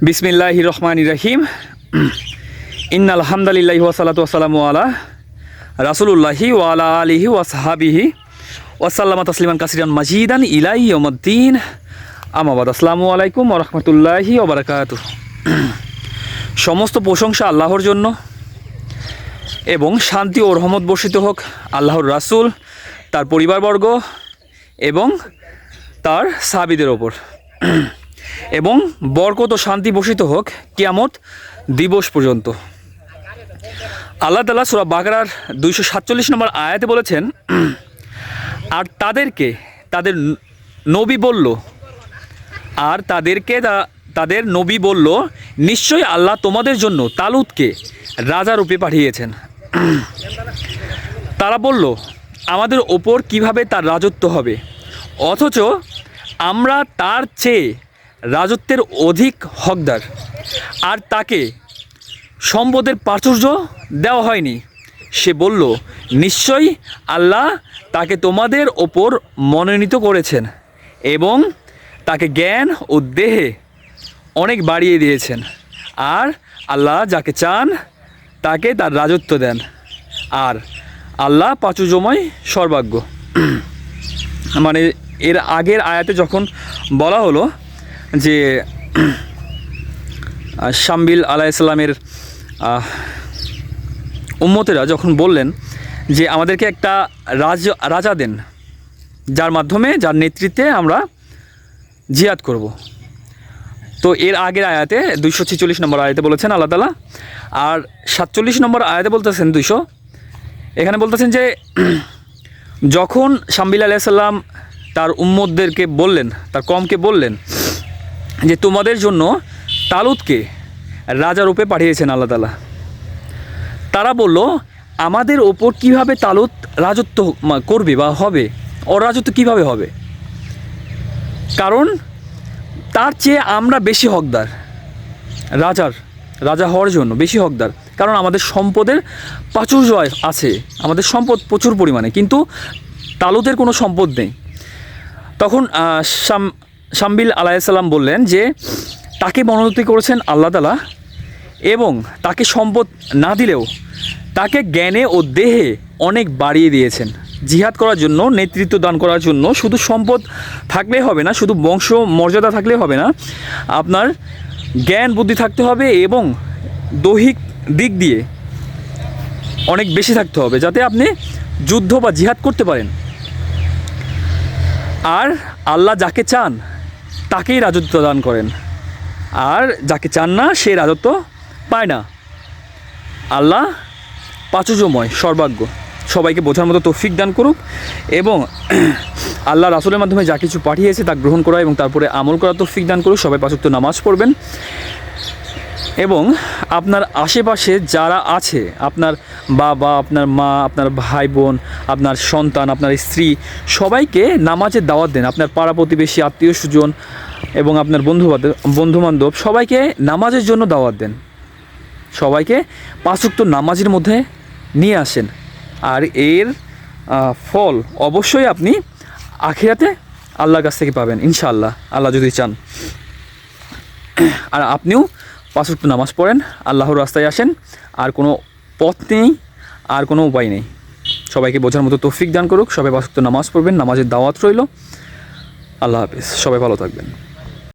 বিসমিল্লাহির রহমানির রহিম। ইন্নাল হামদুলিল্লাহি ওয়া সালাতু ওয়া সালামু আলা রাসূলুল্লাহি ওয়া আলা আলিহি ওয়া সাহবিহি ওয়া সাল্লামা তাসলিমান কাসিরান মাজিদান ইলা ইয়াউমিদ্দিন। আম্মা বাদ। আসসালামু আলাইকুম ওয়া রাহমাতুল্লাহি ওয়া বারাকাতুহু। সমস্ত প্রশংসা আল্লাহর জন্য এবং শান্তি ও রহমত বর্ষিত হোক আল্লাহর রাসূল, তার পরিবারবর্গ এবং তার সাহাবীদের ওপর, এবং বরকত ও শান্তি বর্ষিত হোক কিয়ামত দিবস পর্যন্ত। আল্লাহ তাআলা সূরা বাকারার 247 নম্বর আয়াতে বলেছেন, আর তাদেরকে তাদের নবী বলল, নিশ্চয়ই আল্লাহ তোমাদের জন্য তালুতকে রাজা রূপে পাঠিয়েছেন। তারা বলল, আমাদের ওপর কিভাবে তার রাজত্ব হবে, অথচ আমরা তার চেয়ে রাজত্বের অধিক হকদার, আর তাকে সম্পদের প্রাচুর্য দেওয়া হয়নি। সে বলল, নিশ্চয়ই আল্লাহ তাকে তোমাদের ওপর মনোনীত করেছেন এবং তাকে জ্ঞান ও দেহে অনেক বাড়িয়ে দিয়েছেন, আর আল্লাহ যাকে চান তাকে তার রাজত্ব দেন, আর আল্লাহ প্রাচুর্যময় সর্বাজ্ঞ। মানে এর আগের আয়াতে যখন বলা হলো যে শামবিল আলাইহিসসালামের উম্মতেরা যখন বললেন যে আমাদেরকে একটা রাজা দেন, যার মাধ্যমে নেতৃত্বে আমরা জিহাদ করব। তো এর আগের আয়াতে 246 নম্বর আয়াতে বলেছেন আল্লাহ তাআলা, আর 47 নম্বর আয়াতে বলতেছেন এখানে বলতেছেন যে যখন শামবিল আলাইহিসসালাম তার উম্মতদেরকে বললেন, তার কওমকে বললেন যে তোমাদের জন্য তালুতকে রাজা রূপে পাঠিয়েছেন আল্লাহ তাআলা, তারা বলল, আমাদের ওপর কিভাবে তালুত রাজত্ব করবে বা হবে, ওর রাজত্ব কিভাবে হবে, কারণ তার চেয়ে আমরা বেশি হকদার, রাজা হওয়ার জন্য বেশি হকদার, কারণ আমাদের সম্পদের প্রাচুর্য আছে, আমাদের সম্পদ প্রচুর পরিমাণে, কিন্তু তালুতের কোনো সম্পদ নেই। তখন শামবিল আলাইহিসসালাম বললেন যে তাকে মনোনীত করেছেন আল্লাহ তাআলা, এবং তাকে সম্পদ না দিলেও তাকে জ্ঞানে ও দেহে অনেক বাড়িয়ে দিয়েছেন জিহাদ করার জন্য, নেতৃত্ব দান করার জন্য। শুধু সম্পদ থাকলেই হবে না, শুধু বংশ মর্যাদা থাকলেই হবে না, আপনার জ্ঞান বুদ্ধি থাকতে হবে এবং দৈহিক দিক দিয়ে অনেক বেশি থাকতে হবে, যাতে আপনি যুদ্ধ বা জিহাদ করতে পারেন। আর আল্লাহ যাকে চান তাকেই রাজত্ব দান করেন, আর যাকে চান না সে রাজত্ব পায় না। আল্লাহ প্রাচুর্যময় সর্বাজ্ঞ। সবাইকে বোঝার মতো তৌফিক দান করুক, এবং আল্লাহ রাসূলের মাধ্যমে যা কিছু পাঠিয়েছে তা গ্রহণ করা এবং তারপরে আমল করা তৌফিক দান করুক। সবাই 5 ওয়াক্ত নামাজ পড়বেন, এবং আপনার আশেপাশে যারা আছে, আপনার বাবা, আপনার মা, আপনার ভাই বোন, আপনার সন্তান, আপনার স্ত্রী, সবাইকে নামাজের দাওয়াত দেন। আপনার পাড়া প্রতিবেশী, আত্মীয় স্বজন এবং আপনার বন্ধুবান্ধব সবাইকে নামাজের জন্য দাওয়াত দেন। সবাইকে 5 ওয়াক্ত নামাজের মধ্যে নিয়ে আসেন, আর এর ফল অবশ্যই আপনি আখিরাতে আল্লাহর কাছ থেকে পাবেন ইনশাআল্লাহ, আল্লাহ যদি চান। আর আপনিও 5 ওয়াক্ত নামাজ পড়েন, আল্লাহর রাস্তায় আসেন, আর কোনো পথ নেই, আর কোনো উপায় নেই। সবাইকে বোঝার মতো তৌফিক দান করুক। সবাই 5 ওয়াক্ত নামাজ পড়বেন, নামাজের দাওয়াত রইল। আল্লাহ হাফেজ, সবাই ভালো থাকবেন।